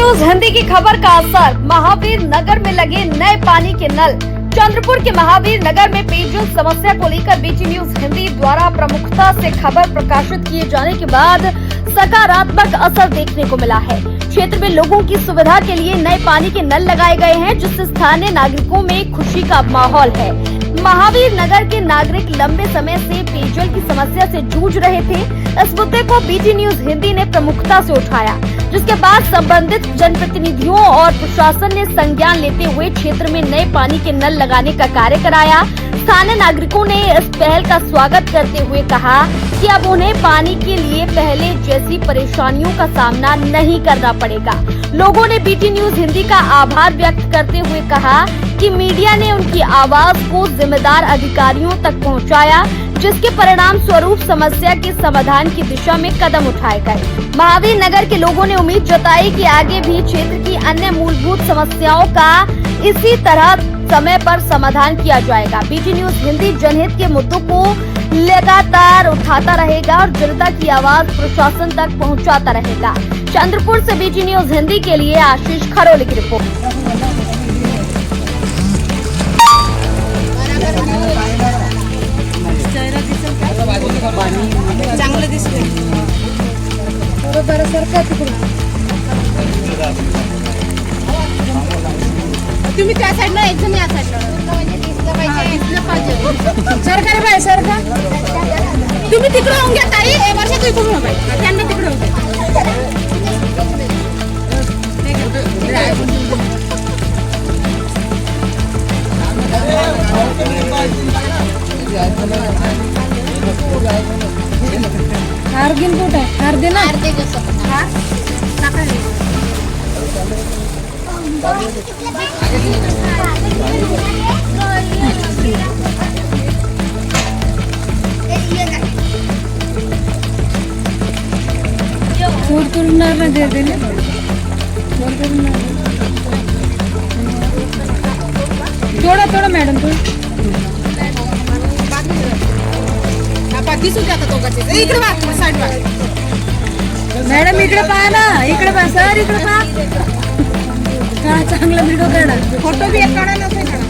News Hindi की खबर का असर। महावीर नगर में लगे नए पानी के नल। चंद्रपुर के महावीर नगर में पेयजल समस्या को लेकर बीटी न्यूज हिंदी द्वारा प्रमुखता से खबर प्रकाशित किए जाने के बाद सकारात्मक असर देखने को मिला है। क्षेत्र में लोगों की सुविधा के लिए नए पानी के नल लगाए गए हैं, जिससे स्थानीय नागरिकों में खुशी का माहौल है। महावीर नगर के नागरिक लंबे समय से पेयजल की समस्या से जूझ रहे थे। इस मुद्दे को बीटी न्यूज हिंदी ने प्रमुखता से उठाया, जिसके बाद संबंधित जनप्रतिनिधियों और प्रशासन ने संज्ञान लेते हुए क्षेत्र में नए पानी के नल लगाने का कार्य कराया। स्थानीय नागरिकों ने इस पहल का स्वागत करते हुए कहा कि अब उन्हें पानी के लिए पहले जैसी परेशानियों का सामना नहीं करना पड़ेगा। लोगों ने बीटी न्यूज हिंदी का आभार व्यक्त करते हुए कहा कि मीडिया ने उनकी आवाज को जिम्मेदार अधिकारियों तक पहुंचाया, जिसके परिणाम स्वरूप समस्या के समाधान की दिशा में कदम उठाए गए। महावीर नगर के लोगों ने उम्मीद जताई कि आगे भी क्षेत्र की अन्य मूलभूत समस्याओं का इसी तरह समय पर समाधान किया जाएगा। बीटी न्यूज हिंदी जनहित के मुद्दों को लगातार उठाता रहेगा और जनता की आवाज प्रशासन तक पहुंचाता रहेगा। चंद्रपुर से बीटी न्यूज हिंदी के लिए आशीष खरोले की रिपोर्ट। चांगलं दिसतंय बरोबर सर. काय तुम्ही त्या साईडला एक जण या साईडला म्हणजे दिसलं पाहिजे. सरकार बाय सरकार तुम्ही तिकडे होऊन घ्या ताई. हे वर्ष तू इकडून बाय त्यांना तिकडे होऊन हार्दिन कुठे आहे? हार्दिन अर्धे कसं दे दे थोडा थोडा मॅडम दिसून जातात दोघांचे. इकडे बघ साईड बघ मॅडम इकडे पहा ना. इकडे पहा सर इकडे पहा. हा चांगला व्हिडिओ काढा. फोटो बी एक काढा नसेल काढा.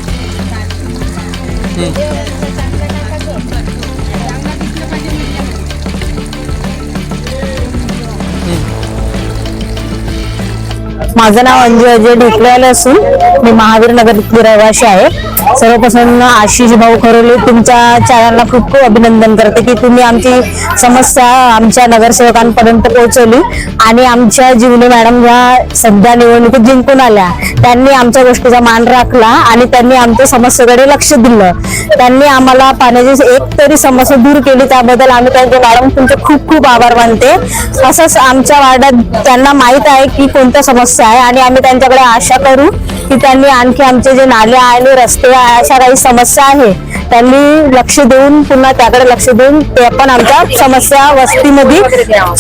माझं नाव अंजू अजय ढोकलेवाले असून मी महावीर नगरातील रहिवासी आहे. सर्वप्रथम आशिष भाऊ खरोले तुमच्या चॅनलला खूप खूप अभिनंदन करते की तुम्ही आमची समस्या आमच्या नगरसेवकांपर्यंत पोहोचवली आणि आमच्या जीवने मॅडम या सध्या निवडणुकीत जिंकून आल्या. त्यांनी आमच्या गोष्टीचा मान राखला आणि त्यांनी आमच्या समस्येकडे लक्ष दिलं. त्यांनी आम्हाला पाण्याची एक तरी समस्या दूर केली, त्याबद्दल आम्ही त्यांचे मॅडम तुमचे खूप खूप आभार मानते. असंच आमच्या वार्डात त्यांना माहित आहे की कोणत्या समस्या आहे आणि आम्ही त्यांच्याकडे आशा करू की त्यांनी आणखी आमचे जे नाले आणि रस्ते अशा काही समस्या आहे त्यांनी लक्ष देऊन पुन्हा त्याकडे लक्ष देऊन ते पण आमच्या समस्या वस्तीमध्ये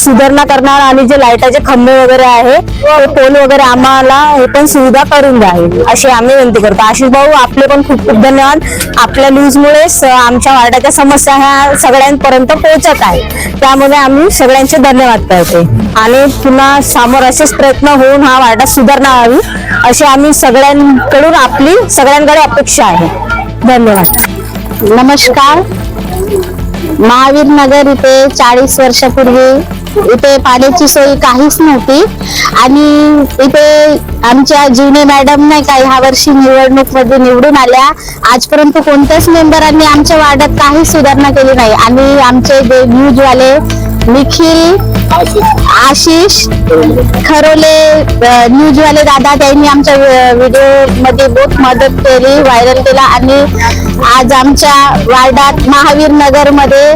सुधारणा करणार आणि जे लाईटाचे खंबे वगैरे आहे ते पोल वगैरे आम्हाला हे पण सुविधा करून द्यावी अशी आम्ही विनंती करतो. आशिष भाऊ आपले पण खूप खूप धन्यवाद. आपल्या न्यूजमुळे आमच्या वार्डाच्या समस्या ह्या सगळ्यांपर्यंत पोहोचत आहे, त्यामुळे आम्ही सगळ्यांचे धन्यवाद करते आणि पुन्हा समोर असेच प्रयत्न होऊन हा वार्डात सुधारणा व्हावी अशी आम्ही सगळ्यांकडून आपली सगळ्यांकडे अपेक्षा आहे. धन्यवाद. नमस्कार. महावीर नगर इथे 40 वर्षापूर्वी इथे पाण्याची सोय काहीच नव्हती आणि इथे आमच्या जीवने मॅडम नाही का ह्या वर्षी निवडणूक मध्ये निवडून आल्या. आजपर्यंत कोणत्याच मेंबरांनी आमच्या वार्डात काही सुधारणा केली नाही आणि आमचे जे न्यूजवाले निखिल आशिष खरोले न्यूजवाले दादा त्यांनी आमच्या व्हिडिओ मध्ये बहुत मदत केली, व्हायरल केला आणि आज आमच्या वार्डात महावीर नगर मध्ये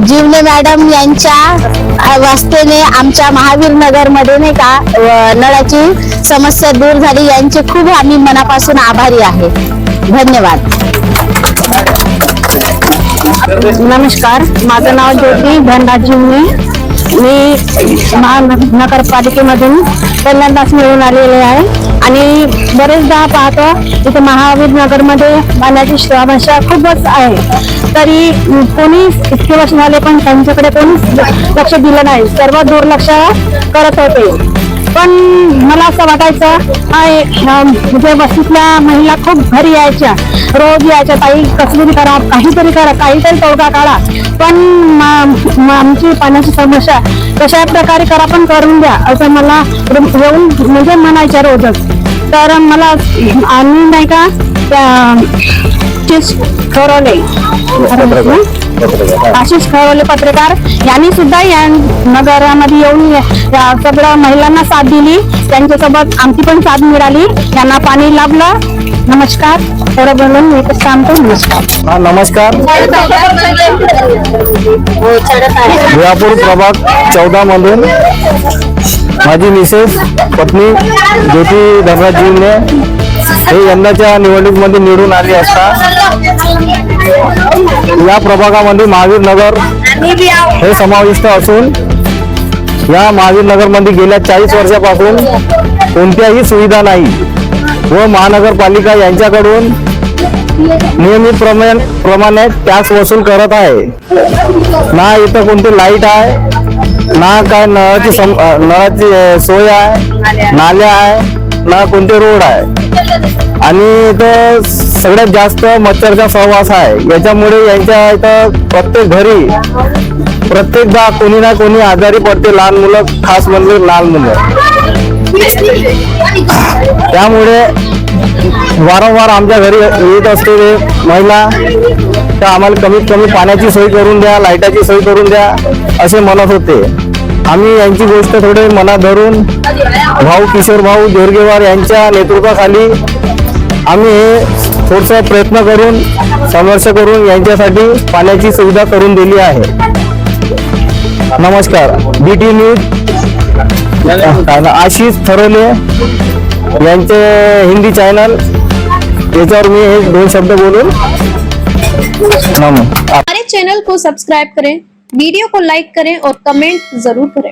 जीवने मॅडम यांच्या वास्तेने आमच्या महावीर नगर मध्ये नाही का नळाची समस्या दूर झाली. यांचे खूप आम्ही मनापासून आभारी आहे. धन्यवाद. नमस्कार. माझं नाव ज्योती धनराज जिवणे. मी महानगरपालिकेमधून पहिल्यांदाच मिळून आलेले आहे आणि बरेचदा पाहतो इथे महावीर नगरमध्ये पाण्याची समस्या खूपच आहे, तरी कोणी इतके वर्ष झाले पण त्यांच्याकडे कोणीच लक्ष दिलं नाही. सर्व दुर्लक्ष करत होते. पण मला असं वाटायचं म्हणजे वस्तीतल्या महिला खूप घरी यायच्या, रोज यायच्या, ताई कसली करा, काहीतरी करा, काहीतरी तोडगा काढा, पण आमची पाण्याची समस्या कशा प्रकारे करा पण करून द्या असं मला येऊन म्हणजे म्हणायच्या रोजच. तर मला आणि नाही का आशिष खरोले पत्रकार यांनी सुद्धा या नगरामध्ये येऊन सगळ्या महिलांना साथ दिली, त्यांच्यासोबत आमची पण साथ मिळाली, त्यांना पाणी लाभलं. नमस्कार. थोडं बोलून मी सांगतो. नमस्कार. नमस्कार. विजापूर प्रभाग 14 मधून माझी मिसेस पत्नी ज्योती धनराजजीने हे यंदाच्या निवडणुकीमध्ये निवडून आली असता या प्रभागामध्ये महावीर नगर हे समाविष्ट असून या महावीर नगर मध्ये गेल्या 40 वर्षापासून कोणत्याही सुविधा नाही व महानगरपालिका यांच्याकडून नियमित प्रमाणे टॅक्स वसूल करत आहे. ना इथं कोणती लाईट आहे, ना काय नळाची सोय आहे, नाल्या आहे, ना कोणते रोड आहे, आणि इथं सगळ्यात जास्त मच्छरचा सहवास आहे. याच्यामुळे यांच्या इथं प्रत्येक घरी प्रत्येकदा कोणी ना कोणी आजारी पडते, लहान मुलं, खास म्हणजे लहान मुलं. त्यामुळे वारंवार आमच्या घरी येत असलेले महिला तर आम्हाला कमीत कमी पाण्याची सोय करून द्या, लाईटाची सोय करून द्या असे म्हणत होते. आम्ही यांची गोष्ट थोडे मनात धरून भाऊ किशोर भाऊ जोरगेवार यांच्या नेतृत्वाखाली आम्ही हे थोडसा प्रयत्न करून संघर्ष करून यांच्यासाठी पाण्याची सुविधा करून दिली आहे. नमस्कार. BT न्यूज आशिष खरोले यांचे हिंदी चैनल, याच्यावर मी हे 2 शब्द बोलून हमारे चैनल को सब्सक्राइब करें, वीडियो को लाइक करें और कमेंट जरूर करें.